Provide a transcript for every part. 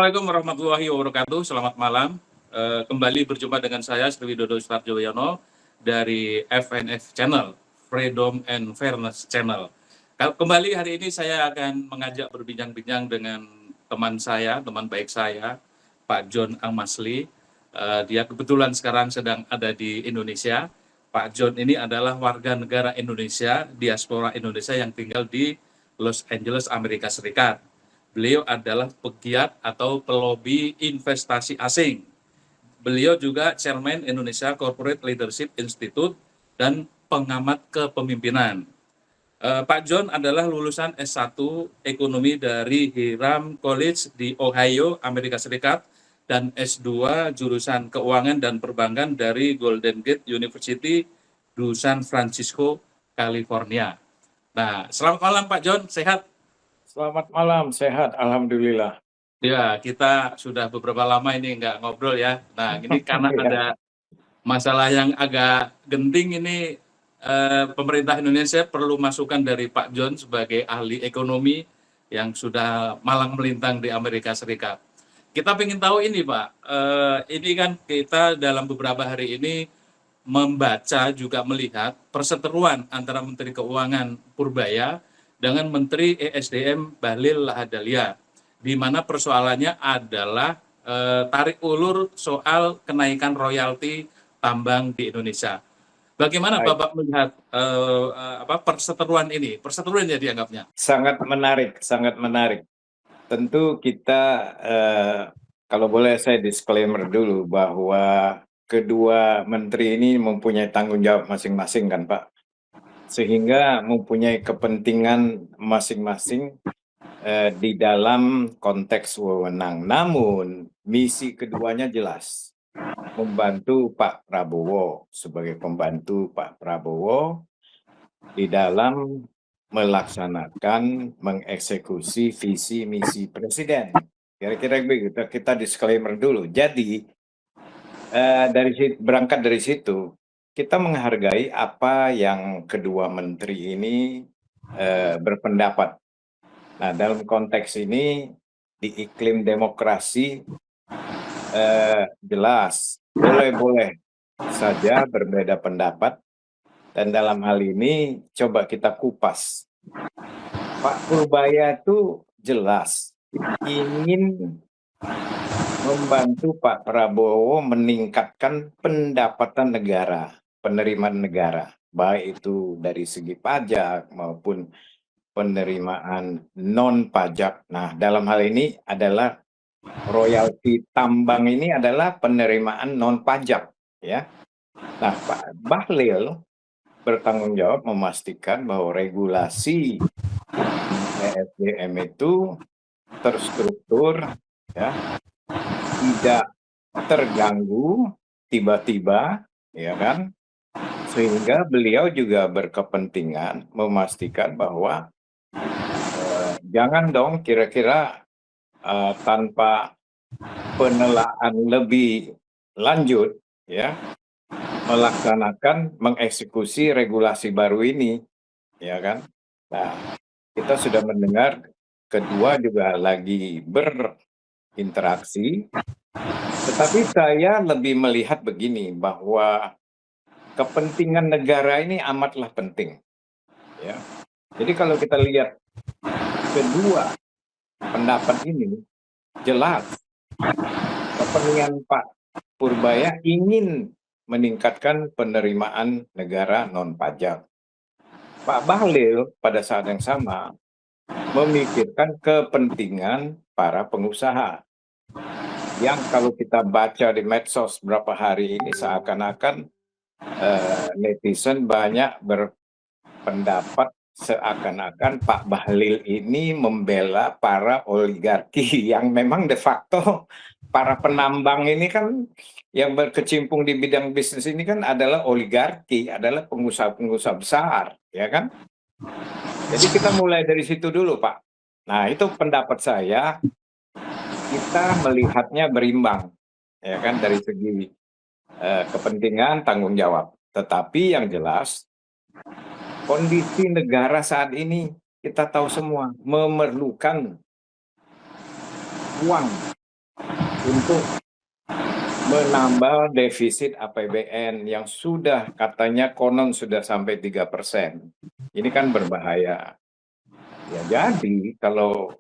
Assalamualaikum warahmatullahi wabarakatuh. Selamat malam. Kembali berjumpa dengan saya Sri Widodo Sutarjoyono dari FNF Channel, Freedom and Fairness Channel. Kembali hari ini saya akan mengajak berbincang-bincang dengan teman saya, teman baik saya, Pak John Amasli. Dia kebetulan sekarang sedang ada di Indonesia. Pak John ini adalah warga negara Indonesia, diaspora Indonesia yang tinggal di Los Angeles, Amerika Serikat. Beliau adalah pegiat atau pelobi investasi asing. Beliau juga Chairman Indonesia Corporate Leadership Institute dan pengamat kepemimpinan. Pak John adalah lulusan S1 Ekonomi dari Hiram College di Ohio, Amerika Serikat, dan S2 jurusan Keuangan dan Perbankan dari Golden Gate University di San Francisco, California. Nah, selamat malam Pak John, sehat? Selamat malam, sehat, alhamdulillah. Ya, kita sudah beberapa lama ini nggak ngobrol ya. Nah, ini karena ada masalah yang agak genting ini, pemerintah Indonesia perlu masukan dari Pak John sebagai ahli ekonomi yang sudah malang melintang di Amerika Serikat. Kita ingin tahu ini Pak, ini kan kita dalam beberapa hari ini membaca juga melihat perseteruan antara Menteri Keuangan Purbaya dengan Menteri ESDM Bahlil Lahadalia, di mana persoalannya adalah tarik ulur soal kenaikan royalti tambang di Indonesia. Bagaimana Bapak melihat perseteruan ini? Perseteruan ya dianggapnya. Sangat menarik, sangat menarik. Tentu kita, kalau boleh saya disclaimer dulu bahwa kedua menteri ini mempunyai tanggung jawab masing-masing kan Pak. Sehingga mempunyai kepentingan masing-masing di dalam konteks wewenang. Namun misi keduanya jelas. Membantu Pak Prabowo sebagai pembantu Pak Prabowo di dalam melaksanakan, mengeksekusi visi misi presiden. Kira-kira begitu, kita disclaimer dulu. Jadi berangkat dari situ, kita menghargai apa yang kedua menteri ini berpendapat. Nah, dalam konteks ini di iklim demokrasi jelas boleh-boleh saja berbeda pendapat, dan dalam hal ini coba kita kupas. Pak Purbaya itu jelas ingin membantu Pak Prabowo meningkatkan pendapatan negara, penerimaan negara, baik itu dari segi pajak maupun penerimaan non pajak. Nah, dalam hal ini adalah royalti tambang ini adalah penerimaan non pajak, ya. Nah, Pak Bahlil bertanggung jawab memastikan bahwa regulasi ESDM itu terstruktur, ya, tidak terganggu tiba-tiba, ya kan? Sehingga beliau juga berkepentingan memastikan bahwa jangan dong kira-kira tanpa penelaahan lebih lanjut, ya, melaksanakan, mengeksekusi regulasi baru ini, ya kan? Nah, kita sudah mendengar kedua juga lagi berinteraksi, tetapi saya lebih melihat begini, bahwa kepentingan negara ini amatlah penting, ya. Jadi kalau kita lihat kedua pendapat ini, jelas kepentingan Pak Purbaya ingin meningkatkan penerimaan negara non pajak. Pak Bahlil pada saat yang sama memikirkan kepentingan para pengusaha, yang kalau kita baca di medsos beberapa hari ini seakan-akan netizen banyak berpendapat seakan-akan Pak Bahlil ini membela para oligarki, yang memang de facto para penambang ini kan yang berkecimpung di bidang bisnis ini kan adalah oligarki, adalah pengusaha-pengusaha besar, ya kan? Jadi kita mulai dari situ dulu, Pak. Nah, itu pendapat saya, kita melihatnya berimbang, ya kan, dari segi kepentingan, tanggung jawab. Tetapi yang jelas, kondisi negara saat ini kita tahu semua memerlukan uang untuk menambah defisit APBN yang sudah katanya konon sudah sampai 3%. Ini kan berbahaya. Ya jadi kalau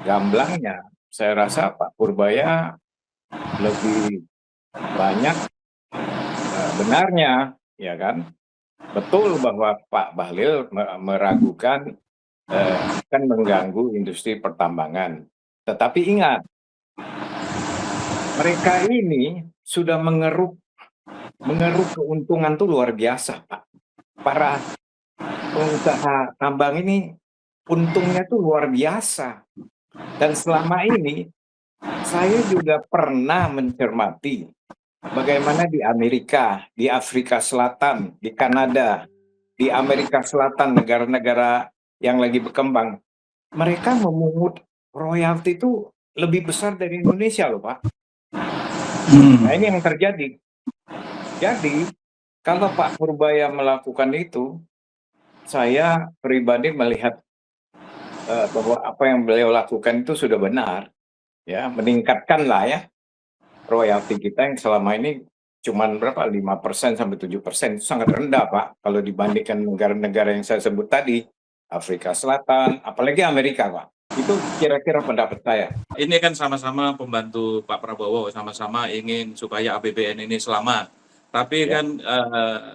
gamblangnya, saya rasa Pak Purbaya lebih banyak benarnya, ya kan? Betul bahwa Pak Bahlil meragukan akan mengganggu industri pertambangan. Tetapi ingat, mereka ini sudah mengeruk keuntungan tuh luar biasa, Pak. Para pengusaha tambang ini untungnya tuh luar biasa. Dan selama ini saya juga pernah mencermati bagaimana di Amerika, di Afrika Selatan, di Kanada, di Amerika Selatan, negara-negara yang lagi berkembang, mereka memungut royalti itu lebih besar dari Indonesia loh, Pak. Nah, ini yang terjadi. Jadi, kalau Pak Purbaya melakukan itu, saya pribadi melihat bahwa apa yang beliau lakukan itu sudah benar, ya, meningkatkan lah ya royalti kita yang selama ini cuman berapa 5% sampai 7%, itu sangat rendah Pak kalau dibandingkan negara-negara yang saya sebut tadi, Afrika Selatan, apalagi Amerika Pak. Itu kira-kira pendapat saya. Ini kan sama-sama pembantu Pak Prabowo, sama-sama ingin supaya APBN ini selamat. Tapi Ya. kan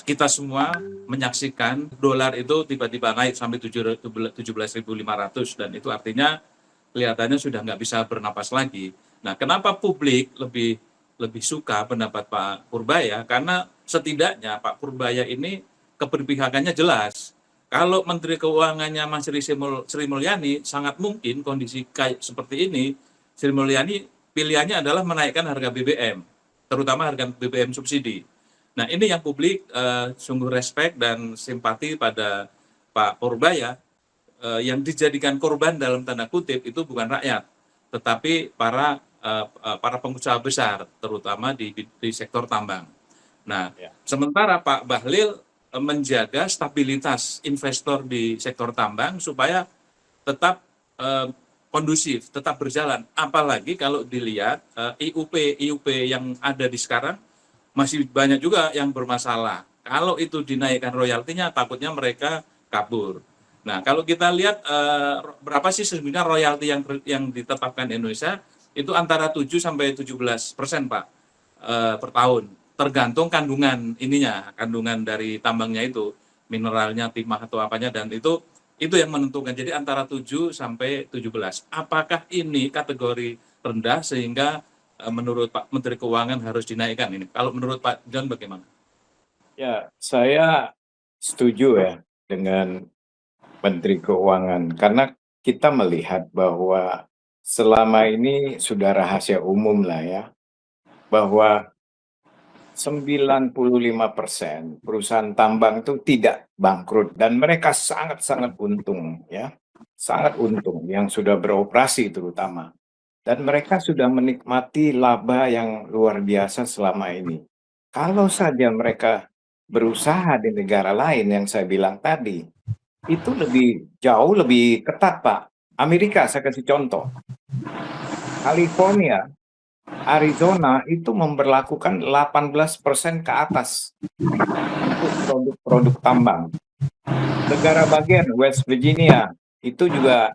kita semua menyaksikan dolar itu tiba-tiba naik sampai 17.500 dan itu artinya kelihatannya sudah nggak bisa bernapas lagi. Nah, kenapa publik lebih suka pendapat Pak Purbaya? Karena setidaknya Pak Purbaya ini keberpihakannya jelas. Kalau Menteri Keuangannya Mas Sri Mulyani, sangat mungkin kondisi kayak seperti ini, Sri Mulyani pilihannya adalah menaikkan harga BBM, terutama harga BBM subsidi. Nah, ini yang publik sungguh respect dan simpati pada Pak Purbaya, yang dijadikan korban dalam tanda kutip itu bukan rakyat, tetapi para pengusaha besar, terutama di sektor tambang. Nah, Ya. sementara Pak Bahlil menjaga stabilitas investor di sektor tambang supaya tetap kondusif, tetap berjalan. Apalagi kalau dilihat IUP yang ada di sekarang masih banyak juga yang bermasalah. Kalau itu dinaikkan royaltinya, takutnya mereka kabur. Nah, kalau kita lihat berapa sih sebenarnya royalti yang ditetapkan Indonesia, itu antara 7 sampai 17% Pak per tahun. Tergantung kandungan ininya, kandungan dari tambangnya itu, mineralnya, timah atau apanya, dan itu yang menentukan. Jadi antara 7 sampai 17. Apakah ini kategori rendah sehingga menurut Pak Menteri Keuangan harus dinaikkan ini? Kalau menurut Pak John bagaimana? Ya, saya setuju ya dengan Menteri Keuangan karena kita melihat bahwa selama ini sudah rahasia umum lah ya bahwa 95% perusahaan tambang itu tidak bangkrut dan mereka sangat-sangat untung ya. Sangat untung yang sudah beroperasi terutama. Dan mereka sudah menikmati laba yang luar biasa selama ini. Kalau saja mereka berusaha di negara lain yang saya bilang tadi, itu jauh lebih ketat, Pak. Amerika, saya kasih contoh. California, Arizona itu memberlakukan 18% ke atas untuk produk-produk tambang. Negara bagian West Virginia itu juga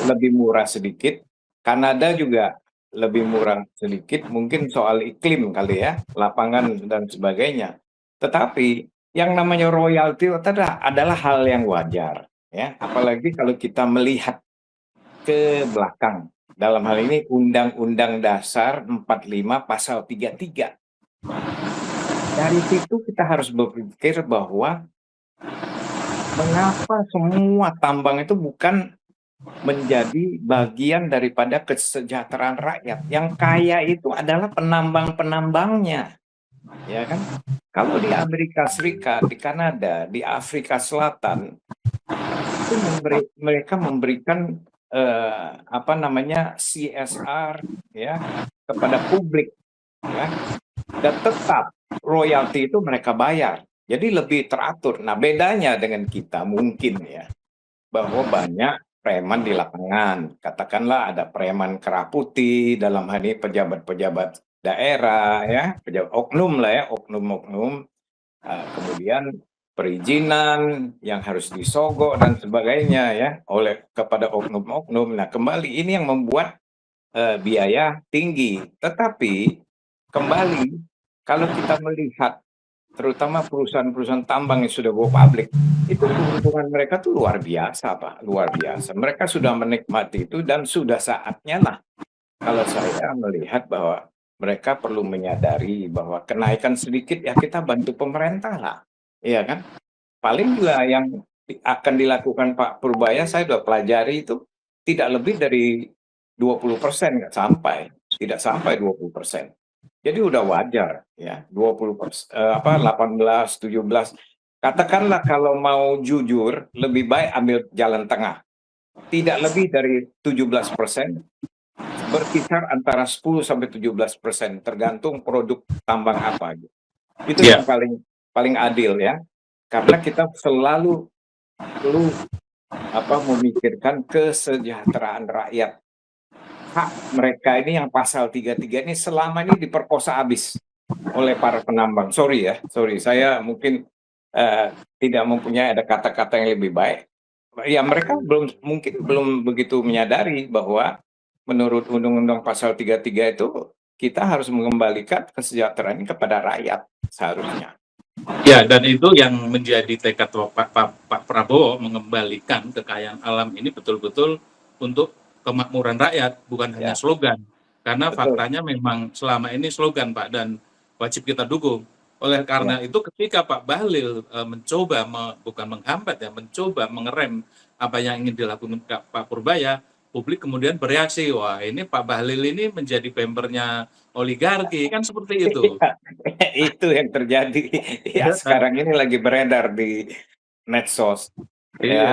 lebih murah sedikit. Kanada juga lebih murah sedikit, mungkin soal iklim kali ya, lapangan dan sebagainya. Tetapi yang namanya royalti adalah hal yang wajar, ya. Apalagi kalau kita melihat ke belakang. Dalam hal ini Undang-Undang Dasar 45 Pasal 33. Dari situ kita harus berpikir bahwa mengapa semua tambang itu bukan menjadi bagian daripada kesejahteraan rakyat. Yang kaya itu adalah penambang-penambangnya, ya kan? Kalau di Amerika Serikat, di Kanada, di Afrika Selatan, itu mereka memberikan CSR ya kepada publik, ya, dan tetap royalti itu mereka bayar. Jadi lebih teratur. Nah, bedanya dengan kita mungkin ya bahwa banyak preman di lapangan. Katakanlah ada preman kera putih, dalam hal ini pejabat-pejabat daerah ya, oknum lah ya, oknum-oknum. Kemudian perizinan yang harus disogok dan sebagainya ya oleh kepada oknum-oknum. Nah, kembali ini yang membuat biaya tinggi. Tetapi kembali kalau kita melihat terutama perusahaan-perusahaan tambang yang sudah go public, itu keuntungan mereka tuh luar biasa, Pak, luar biasa. Mereka sudah menikmati itu dan sudah saatnya lah kalau saya melihat bahwa mereka perlu menyadari bahwa kenaikan sedikit ya kita bantu pemerintah lah, iya kan? Paling juga yang akan dilakukan Pak Purbaya saya sudah pelajari itu tidak lebih dari 20%, nggak sampai, tidak sampai 20%. Jadi udah wajar ya, 20%, 18, 17. Katakanlah kalau mau jujur, lebih baik ambil jalan tengah. Tidak lebih dari 17%, berkisar antara 10 sampai 17%, tergantung produk tambang apa. Itu Ya, yang paling paling adil ya. Karena kita selalu perlu memikirkan kesejahteraan rakyat. Hak mereka ini yang pasal 33 ini selama ini diperkosa habis oleh para penambang. Sorry ya, sorry. Saya mungkin tidak mempunyai ada kata-kata yang lebih baik. Ya mereka mungkin belum begitu menyadari bahwa menurut Undang-Undang Pasal 33 itu kita harus mengembalikan kesejahteraan ini kepada rakyat seharusnya. ya, dan itu yang menjadi tekad Pak Prabowo, mengembalikan kekayaan alam ini betul-betul untuk kemakmuran rakyat, bukan hanya Ya, slogan. Karena betul. faktanya memang selama ini slogan, Pak, dan wajib kita dukung. Oleh Ya. karena itu ketika Pak Bahlil mencoba, bukan menghambat ya, mencoba mengerem apa yang ingin dilakukan Pak Purbaya, publik kemudian bereaksi, wah ini Pak Bahlil ini menjadi bempernya oligarki, kan seperti itu. Itu yang terjadi. Ya, sekarang ini lagi beredar di medsos. Ya, Iya.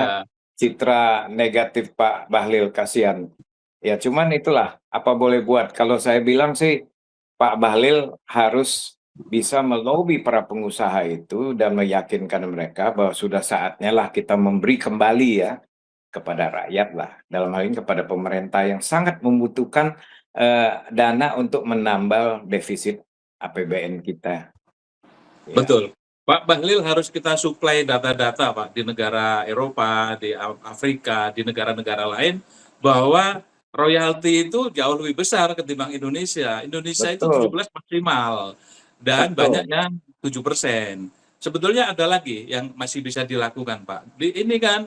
citra negatif Pak Bahlil, kasihan. Ya, cuman itulah, apa boleh buat. Kalau saya bilang sih, Pak Bahlil harus bisa melobi para pengusaha itu dan meyakinkan mereka bahwa sudah saatnya lah kita memberi kembali ya kepada rakyat lah. Dalam hal ini kepada pemerintah yang sangat membutuhkan dana untuk menambal defisit APBN kita. Ya, Betul. Pak Bahlil harus kita suplai data-data, Pak, di negara Eropa, di Afrika, di negara-negara lain, bahwa royalti itu jauh lebih besar ketimbang Indonesia. Indonesia itu betul, 17 maksimal, dan banyak betul. yang 7%. Sebetulnya ada lagi yang masih bisa dilakukan, Pak. Ini kan,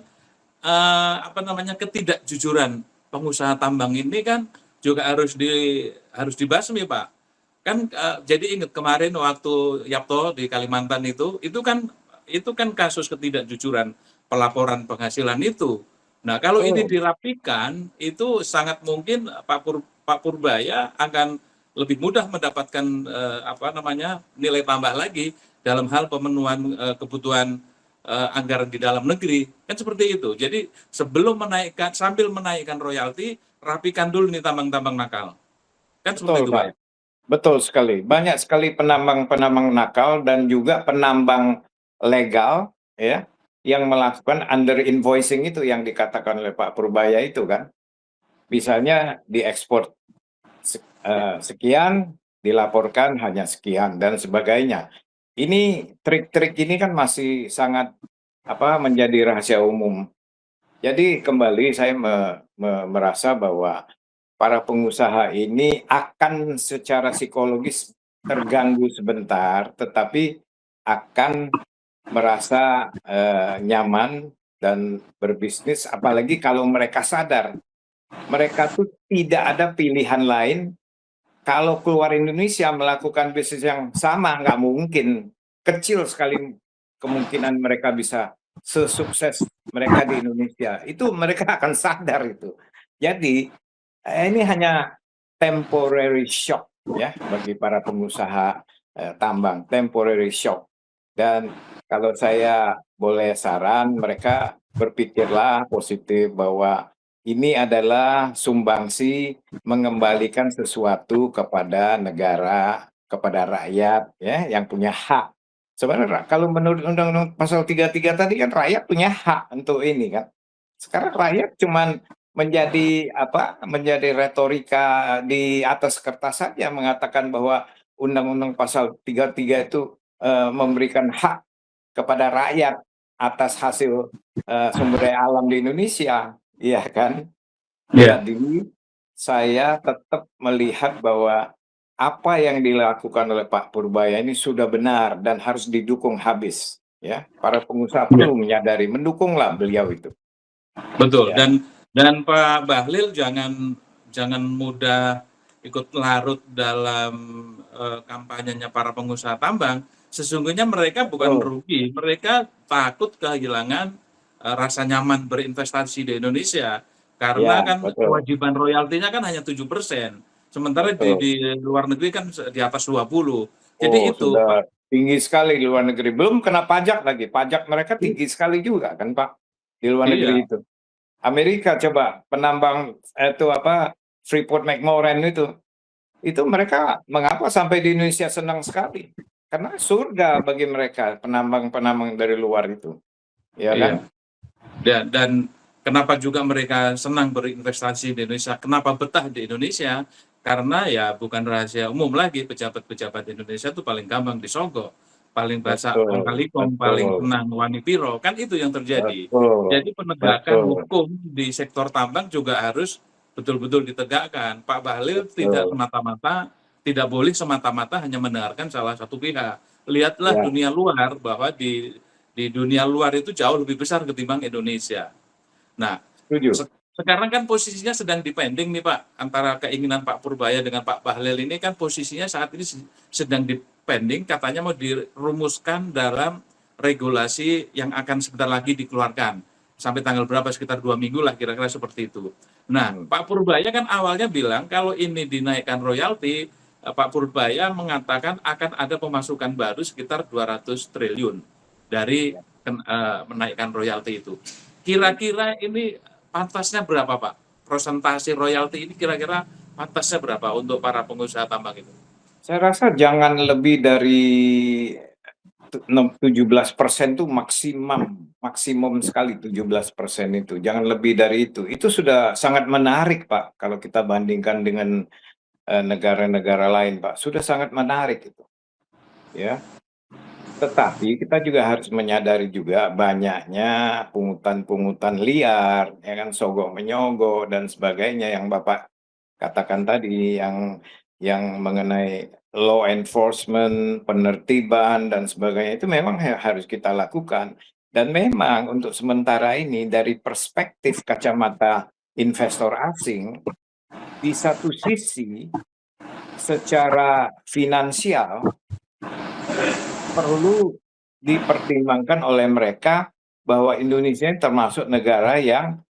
ketidakjujuran pengusaha tambang ini kan juga harus dibasmi, Pak. Kan jadi ingat kemarin waktu Yapto di Kalimantan itu kan kasus ketidakjujuran pelaporan penghasilan itu. Nah, kalau ini Betul. dirapikan, itu sangat mungkin Pak Purbaya akan lebih mudah mendapatkan nilai tambah lagi dalam hal pemenuhan kebutuhan anggaran di dalam negeri. Kan seperti itu. Jadi sambil menaikkan royalti, rapikan dulu nih tambang-tambang nakal. Kan seperti Betul, itu, Pak, Pak. ya? Betul sekali. Banyak sekali penambang-penambang nakal dan juga penambang legal ya yang melakukan under invoicing itu yang dikatakan oleh Pak Purbaya itu kan. Misalnya diekspor sekian, dilaporkan hanya sekian dan sebagainya. Ini trik-trik ini kan masih sangat menjadi rahasia umum. Jadi kembali saya merasa bahwa para pengusaha ini akan secara psikologis terganggu sebentar, tetapi akan merasa nyaman dan berbisnis, apalagi kalau mereka sadar mereka tuh tidak ada pilihan lain. Kalau keluar Indonesia melakukan bisnis yang sama, nggak mungkin. Kecil sekali kemungkinan mereka bisa sesukses mereka di Indonesia. Itu mereka akan sadar itu. Jadi ini hanya temporary shock ya bagi para pengusaha tambang, temporary shock. Dan kalau saya boleh saran, mereka berpikirlah positif bahwa ini adalah sumbangsi mengembalikan sesuatu kepada negara, kepada rakyat ya yang punya hak. Sebenarnya kalau menurut Undang-Undang Pasal 33 tadi kan rakyat punya hak untuk ini kan. Sekarang rakyat cuman menjadi retorika di atas kertas saja mengatakan bahwa Undang-Undang Pasal 33 itu memberikan hak kepada rakyat atas hasil sumber daya alam di Indonesia, iya kan? Ya, Jadi saya tetap melihat bahwa apa yang dilakukan oleh Pak Purbaya ini sudah benar dan harus didukung habis. Ya, para pengusaha ya, perlu menyadari, mendukunglah beliau itu. betul. Ya, Dan Pak Bahlil jangan mudah ikut larut dalam kampanyenya para pengusaha tambang. Sesungguhnya mereka bukan betul. rugi, mereka takut kehilangan rasa nyaman berinvestasi di Indonesia karena Ya, kan betul, kewajiban royaltinya kan hanya 7%. Sementara betul. di luar negeri kan di atas 20. Oh, Jadi itu sudah tinggi sekali di luar negeri. Belum kena pajak lagi. Pajak mereka tinggi sekali juga kan, Pak, di luar iya, negeri itu. Amerika coba penambang itu Freeport McMoran itu mereka mengapa sampai di Indonesia senang sekali? Karena surga bagi mereka penambang-penambang dari luar itu, ya iya. kan? Dan kenapa juga mereka senang berinvestasi di Indonesia? Kenapa betah di Indonesia? Karena ya bukan rahasia umum lagi, pejabat-pejabat Indonesia itu paling gampang disogok, paling basah Betul, Kong, paling betul, tenang Wani Piro, kan itu yang terjadi. betul, Jadi penegakan betul, hukum di sektor tambang juga harus betul-betul ditegakkan. Pak Bahlil tidak betul. semata-mata, tidak boleh semata-mata hanya mendengarkan salah satu pihak. Lihatlah Ya, dunia luar bahwa di dunia luar itu jauh lebih besar ketimbang Indonesia. Nah, setuju. sekarang kan posisinya sedang dipending nih Pak, antara keinginan Pak Purbaya dengan Pak Bahlil ini kan posisinya saat ini sedang dipending, katanya mau dirumuskan dalam regulasi yang akan sebentar lagi dikeluarkan. Sampai tanggal berapa, sekitar 2 minggu lah kira-kira seperti itu. Nah, Hmm. Pak Purbaya kan awalnya bilang kalau ini dinaikkan royalti, Pak Purbaya mengatakan akan ada pemasukan baru sekitar 200 triliun dari Ya. menaikkan royalti itu. Kira-kira ini pantasnya berapa, Pak? Persentase royalti ini kira-kira pantasnya berapa untuk para pengusaha tambang itu? Saya rasa jangan lebih dari 17% tuh maksimum sekali 17% itu. Jangan lebih dari itu. Itu sudah sangat menarik, Pak, kalau kita bandingkan dengan negara-negara lain, Pak. Sudah sangat menarik itu, ya. Tetapi kita juga harus menyadari juga banyaknya pungutan-pungutan liar, ya kan, sogok menyogok dan sebagainya yang Bapak katakan tadi, yang mengenai law enforcement, penertiban dan sebagainya itu memang harus kita lakukan. Dan memang untuk sementara ini dari perspektif kacamata investor asing, di satu sisi secara finansial perlu dipertimbangkan oleh mereka bahwa Indonesia ini termasuk negara yang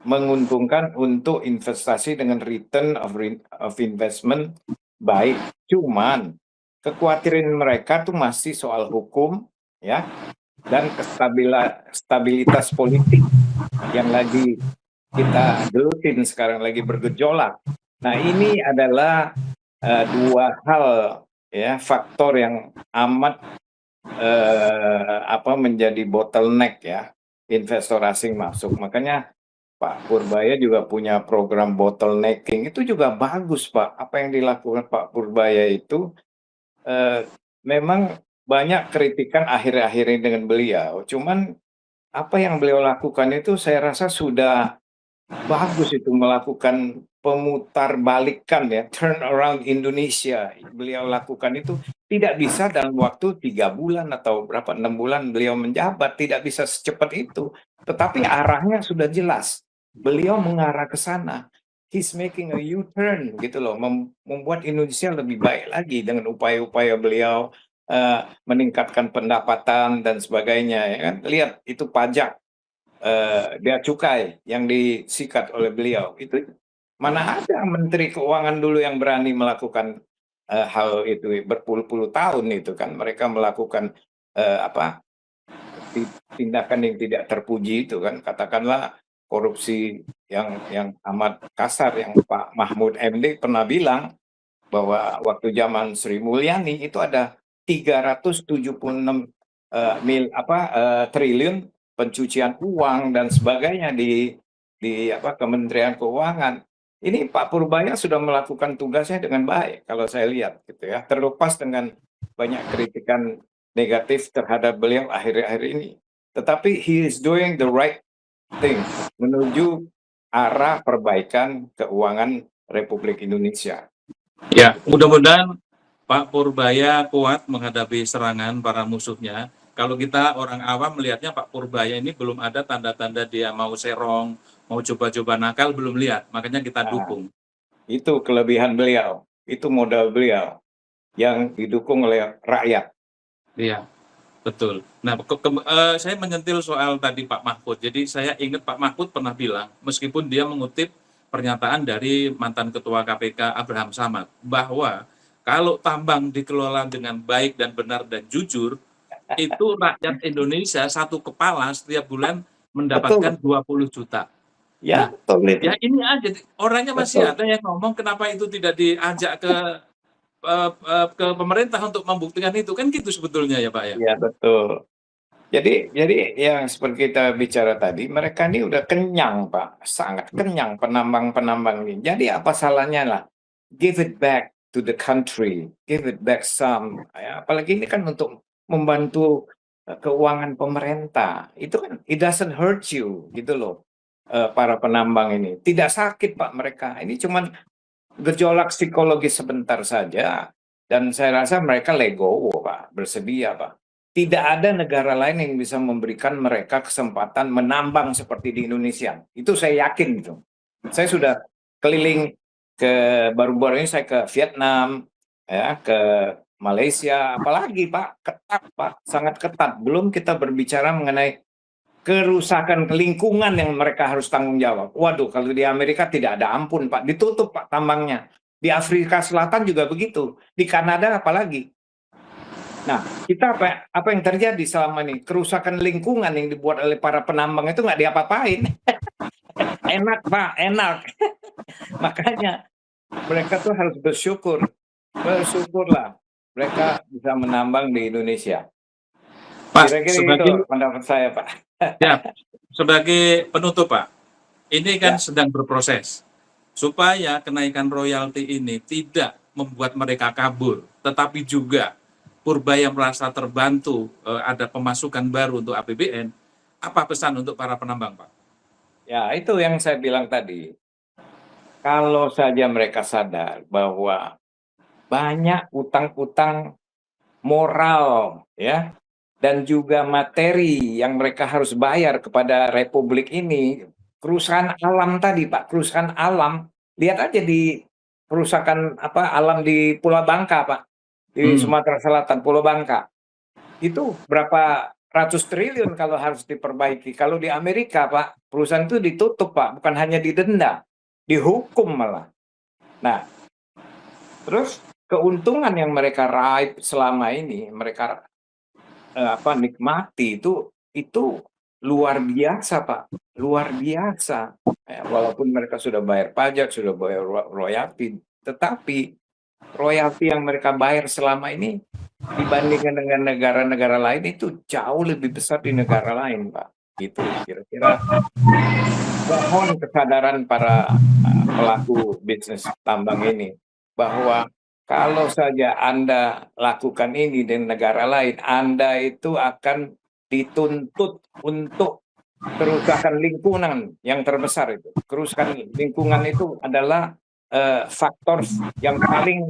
menguntungkan untuk investasi dengan return of investment baik. Cuman kekhawatiran mereka tuh masih soal hukum, ya, dan stabilitas politik yang lagi kita gelutin sekarang, lagi bergejolak. Nah, ini adalah dua hal, ya, faktor yang amat menjadi bottleneck, ya, investor asing masuk. Makanya Pak Purbaya juga punya program bottlenecking, itu juga bagus, Pak. Apa yang dilakukan Pak Purbaya itu memang banyak kritikan akhir-akhir ini dengan beliau. Cuman apa yang beliau lakukan itu saya rasa sudah bagus, itu melakukan pemutarbalikan, ya, turn around Indonesia. Beliau lakukan itu tidak bisa dalam waktu 3 bulan atau berapa 6 bulan beliau menjabat, tidak bisa secepat itu. Tetapi arahnya sudah jelas. Beliau mengarah ke sana. He's making a U-turn gitu loh, membuat Indonesia lebih baik lagi dengan upaya-upaya beliau meningkatkan pendapatan dan sebagainya, ya kan. Lihat itu pajak, bea cukai yang disikat oleh beliau itu, mana ada Menteri Keuangan dulu yang berani melakukan hal itu, berpuluh-puluh tahun itu kan mereka melakukan tindakan yang tidak terpuji itu kan, katakanlah korupsi yang amat kasar, yang Pak Mahmud MD pernah bilang bahwa waktu zaman Sri Mulyani itu ada 376 triliun pencucian uang dan sebagainya di apa Kementerian Keuangan. Ini Pak Purbaya sudah melakukan tugasnya dengan baik kalau saya lihat gitu ya. Terlepas dengan banyak kritikan negatif terhadap beliau akhir-akhir ini. Tetapi he is doing the right thing menuju arah perbaikan keuangan Republik Indonesia. Ya, mudah-mudahan Pak Purbaya kuat menghadapi serangan para musuhnya. Kalau kita orang awam melihatnya Pak Purbaya ini belum ada tanda-tanda dia mau serong, mau coba-coba nakal, belum lihat. Makanya kita Nah, dukung. itu kelebihan beliau, itu modal beliau yang didukung oleh rakyat. Iya, betul. Nah, saya menyentil soal tadi Pak Mahfud. Jadi saya ingat Pak Mahfud pernah bilang, meskipun dia mengutip pernyataan dari mantan Ketua KPK Abraham Samad, bahwa kalau tambang dikelola dengan baik dan benar dan jujur, itu rakyat Indonesia satu kepala setiap bulan mendapatkan Betul, 20 juta. ya Nah, betul itu. ya ini aja, orangnya masih Betul, ada yang ngomong kenapa itu tidak diajak ke pemerintah untuk membuktikan itu, kan gitu sebetulnya ya Pak ya? ya betul. Jadi yang seperti kita bicara tadi, mereka ini udah kenyang Pak, sangat kenyang penambang-penambang ini. Jadi apa salahnya lah, give it back to the country, give it back some. Ya, apalagi ini kan untuk membantu keuangan pemerintah. Itu kan it doesn't hurt you gitu loh. Para penambang ini tidak sakit Pak mereka. Ini cuman gejolak psikologis sebentar saja. Dan saya rasa mereka legowo Pak, bersedia Pak. Tidak ada negara lain yang bisa memberikan mereka kesempatan menambang seperti di Indonesia. Itu saya yakin itu. Saya sudah keliling ke baru-baru ini saya ke Vietnam, ya, ke Malaysia, apalagi Pak, ketat Pak, sangat ketat. Belum kita berbicara mengenai kerusakan lingkungan yang mereka harus tanggung jawab. Waduh, kalau di Amerika tidak ada ampun Pak, ditutup Pak tambangnya. Di Afrika Selatan juga begitu, di Kanada apalagi. Nah, kita apa yang terjadi selama ini? Kerusakan lingkungan yang dibuat oleh para penambang itu nggak diapa-apain. Enak Pak, enak. Makanya mereka tuh harus bersyukur. Bersyukurlah mereka bisa menambang di Indonesia. Pak, Kira-kira itu sebagai pendapat saya Pak. ya, sebagai penutup Pak, ini kan Ya, sedang berproses supaya kenaikan royalti ini tidak membuat mereka kabur, tetapi juga Purbaya merasa terbantu, ada pemasukan baru untuk APBN. Apa pesan untuk para penambang, Pak? ya itu yang saya bilang tadi. Kalau saja mereka sadar bahwa banyak utang-utang moral ya dan juga materi yang mereka harus bayar kepada Republik ini, kerusakan alam tadi Pak, kerusakan alam. Lihat aja di kerusakan apa alam di Pulau Bangka Pak, di Hmm. Sumatera Selatan, Pulau Bangka. Itu berapa ratus triliun kalau harus diperbaiki. Kalau di Amerika Pak, perusahaan itu ditutup Pak, bukan hanya didenda, dihukum malah. Nah, terus keuntungan yang mereka raih selama ini, mereka nikmati itu luar biasa Pak, luar biasa. Ya, walaupun mereka sudah bayar pajak, sudah bayar royalti, tetapi royalti yang mereka bayar selama ini dibandingkan dengan negara-negara lain itu jauh lebih besar di negara lain Pak. Gitu kira-kira. Mohon kesadaran para pelaku bisnis tambang ini bahwa kalau saja Anda lakukan ini di negara lain, Anda itu akan dituntut untuk kerusakan lingkungan yang terbesar itu. Kerusakan lingkungan itu adalah faktor yang paling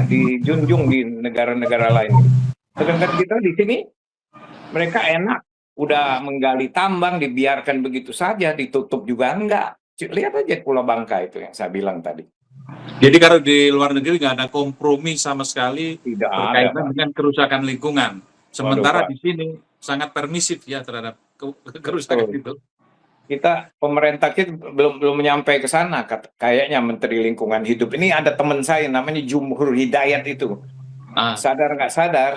dijunjung di negara-negara lain. Sedangkan kita di sini mereka enak, udah menggali tambang, dibiarkan begitu saja, ditutup juga enggak. Lihat aja Pulau Bangka itu yang saya bilang tadi. Jadi kalau di luar negeri nggak ada kompromi sama sekali Tidak ada, berkaitan Pak. dengan kerusakan lingkungan. Waduh, Sementara Pak. di sini sangat permisif ya terhadap kerusakan Betul. itu. Pemerintah kita belum nyampe ke sana. Kayaknya Menteri Lingkungan Hidup. Ini ada teman saya namanya Jumhur Hidayat itu. Ah, Sadar nggak sadar,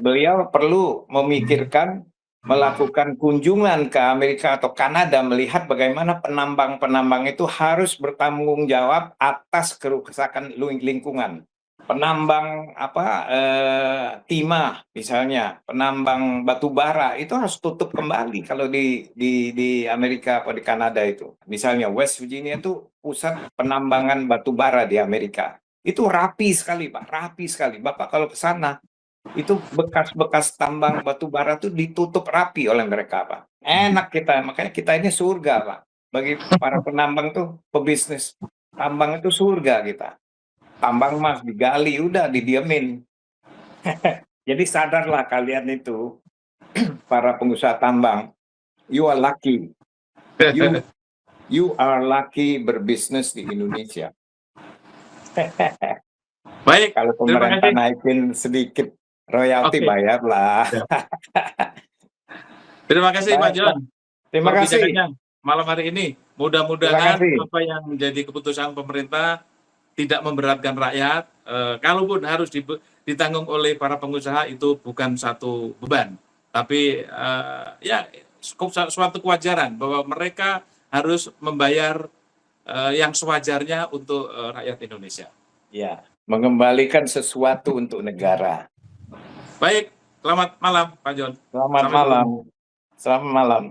beliau perlu memikirkan melakukan kunjungan ke Amerika atau Kanada melihat bagaimana penambang-penambang itu harus bertanggung jawab atas kerusakan lingkungan. penambang timah misalnya, penambang batu bara itu harus tutup kembali kalau di Amerika atau di Kanada itu. Misalnya West Virginia itu pusat penambangan batu bara di Amerika. Itu rapi sekali, Pak, rapi sekali. Bapak kalau ke sana, itu bekas-bekas tambang batu bara itu ditutup rapi oleh mereka, Pak. Enak kita, makanya kita ini surga, Pak. Bagi para penambang tuh, pebisnis tambang itu surga kita. Tambang emas digali, udah didiemin. Jadi sadarlah kalian itu, para pengusaha tambang, you are lucky. You are lucky berbisnis di Indonesia. Baik, Kalau terima pemerintah kasih. naikin sedikit royalti, Oke. bayarlah. Ya. Terima kasih Pak John. Terima kasih. Perbincangannya malam hari ini. Mudah-mudahan Terima kasih. apa yang menjadi keputusan pemerintah tidak memberatkan rakyat. Kalaupun harus ditanggung oleh para pengusaha itu bukan satu beban, tapi ya suatu kewajaran bahwa mereka harus membayar yang sewajarnya untuk rakyat Indonesia. Ya, mengembalikan sesuatu untuk negara. Baik, selamat malam Pak John. Selamat malam. Selamat malam.